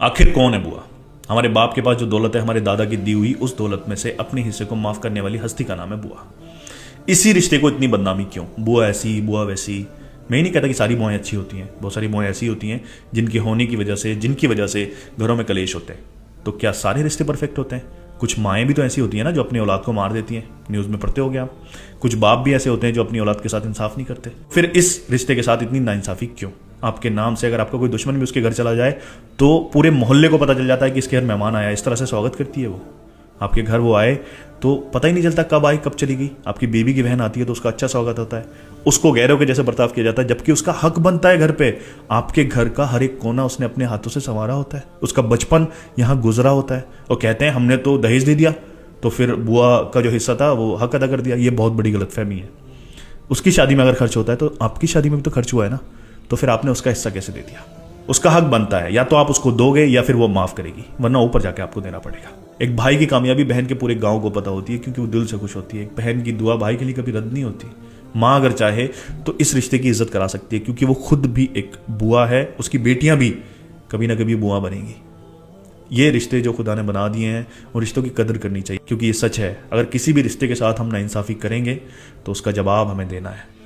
आखिर कौन है बुआ? हमारे बाप के पास जो दौलत है, हमारे दादा की दी हुई उस दौलत में से अपने हिस्से को माफ करने वाली हस्ती का नाम है बुआ। इसी रिश्ते को इतनी बदनामी क्यों? बुआ ऐसी, बुआ वैसी। मैं ही नहीं कहता कि सारी बुआएं अच्छी होती हैं, बहुत सारी बुआएं ऐसी होती हैं जिनकी होने की वजह से, जिनकी वजह से घरों में कलेश होते हैं। तो क्या सारे रिश्ते परफेक्ट होते हैं? कुछ माएँ भी तो ऐसी होती हैं ना जो अपनी औलाद को मार देती हैं, न्यूज़ में पढ़ते हो गया आप। कुछ बाप भी ऐसे होते हैं जो अपनी औलाद के साथ इंसाफ नहीं करते। फिर इस रिश्ते के साथ इतनी नाइंसाफी क्यों? आपके नाम से अगर आपका कोई दुश्मन भी उसके घर चला जाए तो पूरे मोहल्ले को पता चल जाता है कि इसके घर मेहमान आया, इस तरह से स्वागत करती है वो। आपके घर वो आए तो पता ही नहीं चलता कब आई कब चली गई। आपकी बीवी की बहन आती है तो उसका अच्छा स्वागत होता है, उसको गैरों के जैसे बर्ताव किया जाता है, जबकि उसका हक बनता है घर पे। आपके घर का हर एक कोना उसने अपने हाथों से संवारा होता है, उसका बचपन यहाँ गुजरा होता है। और कहते हैं हमने तो दहेज दे दिया तो फिर बुआ का जो हिस्सा था वो हक अदा कर दिया। ये बहुत बड़ी गलतफहमी है। उसकी शादी में अगर खर्च होता है तो आपकी शादी में भी तो खर्च हुआ है ना, तो फिर आपने उसका हिस्सा कैसे दे दिया? उसका हक बनता है, या तो आप उसको दोगे या फिर वो माफ करेगी, वरना ऊपर जाके आपको देना पड़ेगा। एक भाई की कामयाबी बहन के पूरे गांव को पता होती है क्योंकि वो दिल से खुश होती है। एक बहन की दुआ भाई के लिए कभी रद्द नहीं होती। माँ अगर चाहे तो इस रिश्ते की इज्जत करा सकती है क्योंकि वो खुद भी एक बुआ है, उसकी बेटियां भी कभी ना कभी बुआ बनेंगी। ये रिश्ते जो खुदा ने बना दिए हैं उन रिश्तों की कदर करनी चाहिए क्योंकि ये सच है, अगर किसी भी रिश्ते के साथ हम नाइंसाफ़ी करेंगे तो उसका जवाब हमें देना है।